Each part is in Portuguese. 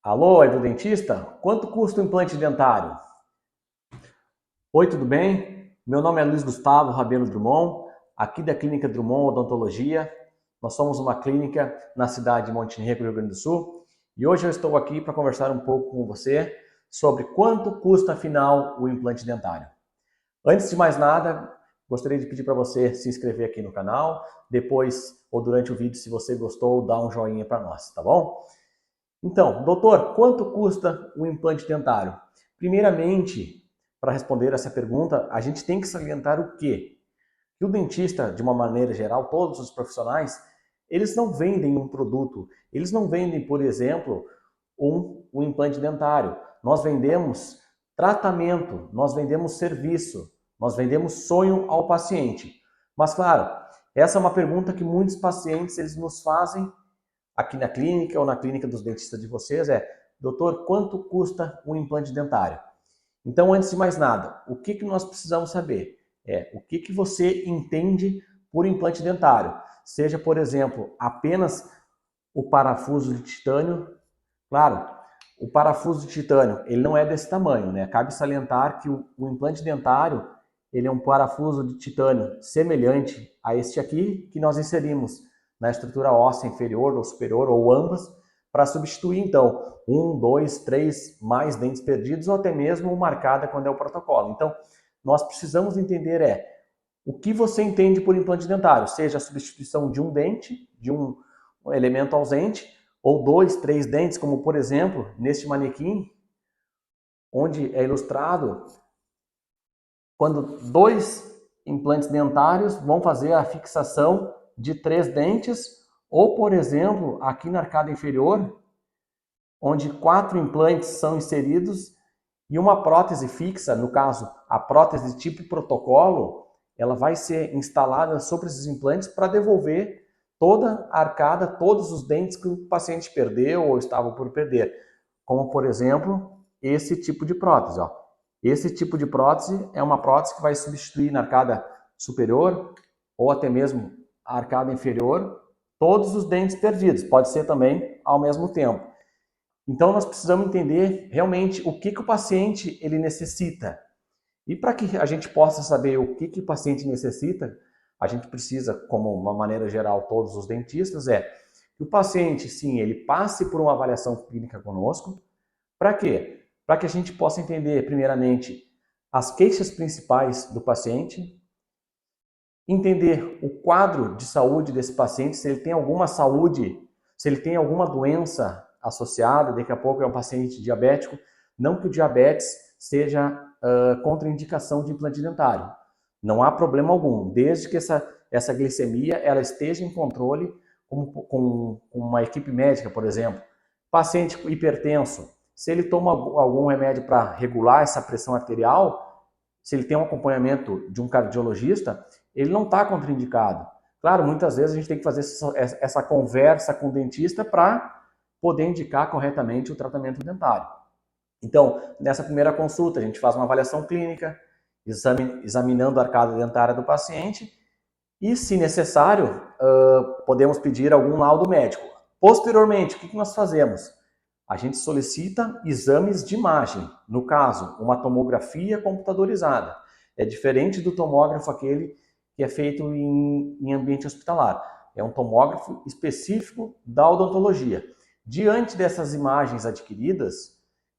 Alô, é do dentista? Quanto custa o implante dentário? Oi, tudo bem? Meu nome é Luiz Gustavo Rabelo Drummond, aqui da Clínica Drummond Odontologia. Nós somos uma clínica na cidade de Monte Negro, Rio Grande do Sul, e hoje eu estou aqui para conversar um pouco com você sobre quanto custa, afinal, o implante dentário. Antes de mais nada, gostaria de pedir para você se inscrever aqui no canal, depois ou durante o vídeo, se você gostou, dá um joinha para nós, tá bom? Então, doutor, quanto custa o implante dentário? Primeiramente, para responder essa pergunta, a gente tem que salientar o quê? Que o dentista, de uma maneira geral, todos os profissionais, eles não vendem um produto, eles não vendem, por exemplo, um implante dentário. Nós vendemos tratamento, nós vendemos serviço, nós vendemos sonho ao paciente. Mas, claro, essa é uma pergunta que muitos pacientes eles nos fazem aqui na clínica ou na clínica dos dentistas de vocês doutor, quanto custa um implante dentário? Então, antes de mais nada, o que nós precisamos saber? O que você entende por implante dentário? Seja, por exemplo, apenas o parafuso de titânio. Claro, o parafuso de titânio, ele não é desse tamanho, né? Cabe salientar que o implante dentário, ele é um parafuso de titânio semelhante a este aqui, que nós inserimos na estrutura óssea inferior ou superior, ou ambas, para substituir, então, um, dois, três mais dentes perdidos, ou até mesmo marcada quando é o protocolo. Então, nós precisamos entender o que você entende por implante dentário, seja a substituição de um dente, de um elemento ausente, ou dois, três dentes, como por exemplo, neste manequim, onde é ilustrado quando dois implantes dentários vão fazer a fixação de três dentes, ou por exemplo, aqui na arcada inferior, onde quatro implantes são inseridos e uma prótese fixa, no caso, a prótese tipo protocolo, ela vai ser instalada sobre esses implantes para devolver toda a arcada, todos os dentes que o paciente perdeu ou estava por perder. Como, por exemplo, esse tipo de prótese. Ó. Esse tipo de prótese é uma prótese que vai substituir na arcada superior ou até mesmo a arcada inferior todos os dentes perdidos. Pode ser também ao mesmo tempo. Então, nós precisamos entender realmente o que o paciente ele necessita. E para que a gente possa saber o que o paciente necessita, a gente precisa, como uma maneira geral, todos os dentistas, que o paciente, sim, ele passe por uma avaliação clínica conosco. Para quê? Para que a gente possa entender, primeiramente, as queixas principais do paciente, entender o quadro de saúde desse paciente, se ele tem alguma saúde, se ele tem alguma doença associada, daqui a pouco é um paciente diabético, não que o diabetes seja contraindicação de implante dentário. Não há problema algum, desde que essa glicemia ela esteja em controle com uma equipe médica, por exemplo. Paciente hipertenso, se ele toma algum remédio para regular essa pressão arterial, se ele tem um acompanhamento de um cardiologista, ele não está contraindicado. Claro, muitas vezes a gente tem que fazer essa conversa com o dentista para poder indicar corretamente o tratamento dentário. Então, nessa primeira consulta, a gente faz uma avaliação clínica, examinando a arcada dentária do paciente e, se necessário, podemos pedir algum laudo médico. Posteriormente, o que nós fazemos? A gente solicita exames de imagem, no caso, uma tomografia computadorizada. É diferente do tomógrafo aquele que é feito em ambiente hospitalar. É um tomógrafo específico da odontologia. Diante dessas imagens adquiridas,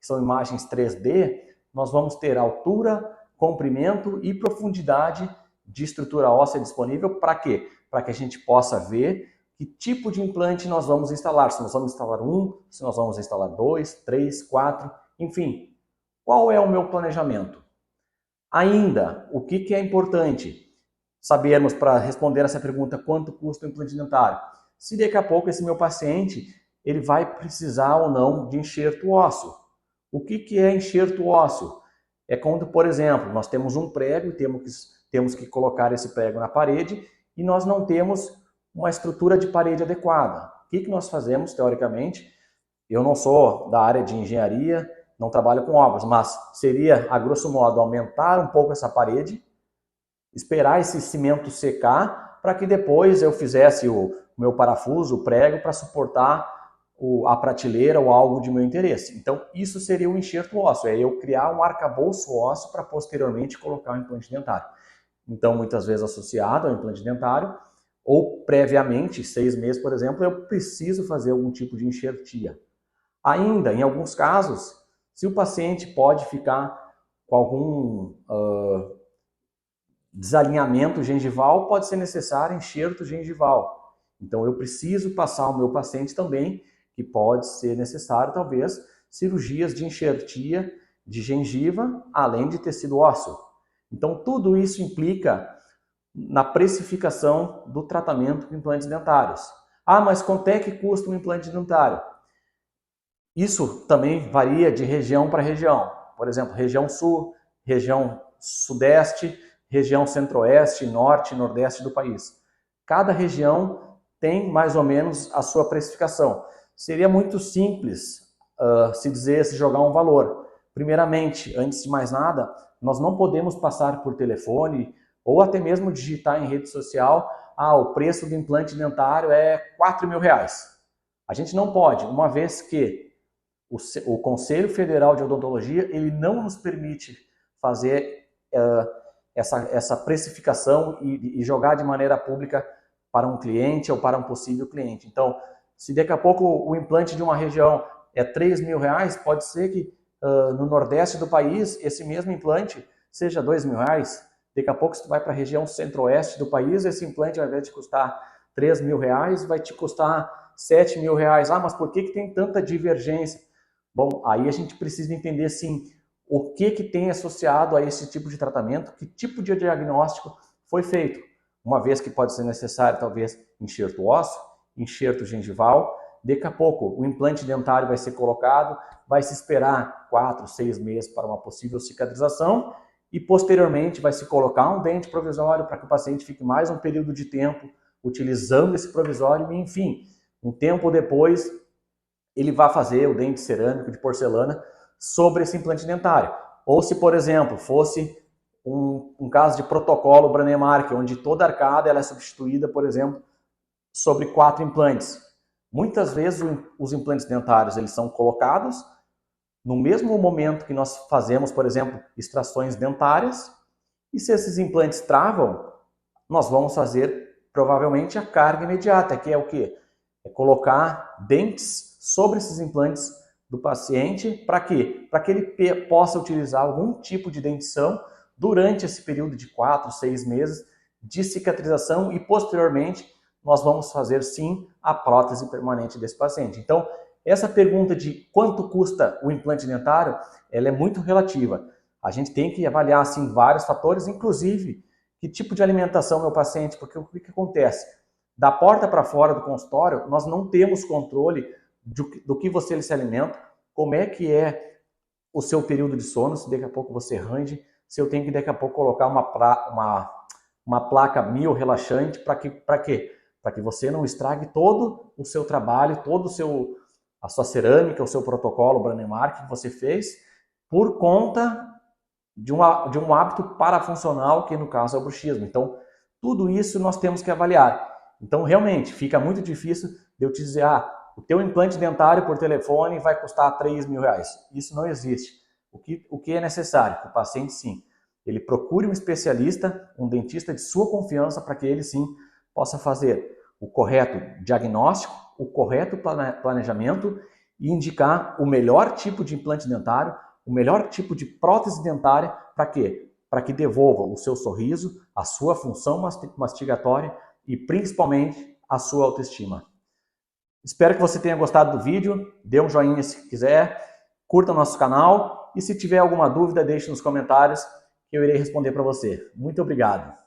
que são imagens 3D, nós vamos ter altura, comprimento e profundidade de estrutura óssea disponível. Para quê? Para que a gente possa ver que tipo de implante nós vamos instalar. Se nós vamos instalar um, se nós vamos instalar dois, três, quatro, enfim. Qual é o meu planejamento? Ainda, o que é importante sabermos para responder essa pergunta, quanto custa o implante dentário? Se daqui a pouco esse meu paciente ele vai precisar ou não de enxerto ósseo. O que é enxerto ósseo? É quando, por exemplo, nós temos um prego e temos que colocar esse prego na parede e nós não temos uma estrutura de parede adequada. O que nós fazemos, teoricamente? Eu não sou da área de engenharia, não trabalho com obras, mas seria, a grosso modo, aumentar um pouco essa parede, esperar esse cimento secar, para que depois eu fizesse o meu parafuso, o prego, para suportar a prateleira ou algo de meu interesse. Então, isso seria um enxerto ósseo, é eu criar um arcabouço ósseo para posteriormente colocar um implante dentário. Então, muitas vezes associado ao implante dentário, ou previamente, 6 meses, por exemplo, eu preciso fazer algum tipo de enxertia. Ainda, em alguns casos, se o paciente pode ficar com algum desalinhamento gengival, pode ser necessário enxerto gengival. Então, eu preciso passar ao meu paciente também que pode ser necessário, talvez, cirurgias de enxertia de gengiva, além de tecido ósseo. Então, tudo isso implica na precificação do tratamento com implantes dentários. Ah, mas quanto é que custa um implante dentário? Isso também varia de região para região. Por exemplo, região sul, região sudeste, região centro-oeste, norte e nordeste do país. Cada região tem mais ou menos a sua precificação. Seria muito simples se jogar um valor. Primeiramente, antes de mais nada, nós não podemos passar por telefone ou até mesmo digitar em rede social, o preço do implante dentário é R$4.000. A gente não pode, uma vez que o Conselho Federal de Odontologia ele não nos permite fazer essa precificação e jogar de maneira pública para um cliente ou para um possível cliente. Então, se daqui a pouco o implante de uma região é R$3.000, pode ser que no nordeste do país esse mesmo implante seja R$2.000. Daqui a pouco, se tu vai para a região centro-oeste do país, esse implante, ao invés de custar R$3.000, vai te custar R$7.000. Mas por que tem tanta divergência? Bom, aí a gente precisa entender, sim, o que tem associado a esse tipo de tratamento, que tipo de diagnóstico foi feito. Uma vez que pode ser necessário, talvez, enxerto ósseo, enxerto gengival. Daqui a pouco, o implante dentário vai ser colocado, vai se esperar 4, 6 meses para uma possível cicatrização e, posteriormente, vai se colocar um dente provisório para que o paciente fique mais um período de tempo utilizando esse provisório e, enfim, um tempo depois, ele vai fazer o dente cerâmico de porcelana sobre esse implante dentário. Ou se, por exemplo, fosse um caso de protocolo Brånemark, onde toda arcada ela é substituída, por exemplo, sobre 4 implantes. Muitas vezes os implantes dentários eles são colocados no mesmo momento que nós fazemos, por exemplo, extrações dentárias, e se esses implantes travam, nós vamos fazer provavelmente a carga imediata, que é o quê? É colocar dentes sobre esses implantes do paciente, para quê? Para que ele possa utilizar algum tipo de dentição durante esse período de 4, 6 meses de cicatrização e posteriormente nós vamos fazer sim a prótese permanente desse paciente. Então, essa pergunta de quanto custa o implante dentário, ela é muito relativa. A gente tem que avaliar assim vários fatores, inclusive que tipo de alimentação meu paciente, porque o que acontece? Da porta para fora do consultório, nós não temos controle do que você se alimenta, como é que é o seu período de sono, se daqui a pouco você range, se eu tenho que daqui a pouco colocar uma placa mio-relaxante, para quê? Para que você não estrague todo o seu trabalho, a sua cerâmica, o seu protocolo Brånemark que você fez, por conta de um hábito parafuncional, que no caso é o bruxismo. Então, tudo isso nós temos que avaliar. Então, realmente, fica muito difícil de eu te dizer, o teu implante dentário por telefone vai custar R$3.000. Isso não existe. O que é necessário? Que o paciente, sim, ele procure um especialista, um dentista de sua confiança, para que ele, sim, possa fazer o correto diagnóstico, o correto planejamento e indicar o melhor tipo de implante dentário, o melhor tipo de prótese dentária, para quê? Para que devolva o seu sorriso, a sua função mastigatória e principalmente a sua autoestima. Espero que você tenha gostado do vídeo, dê um joinha se quiser, curta o nosso canal e se tiver alguma dúvida deixe nos comentários que eu irei responder para você. Muito obrigado!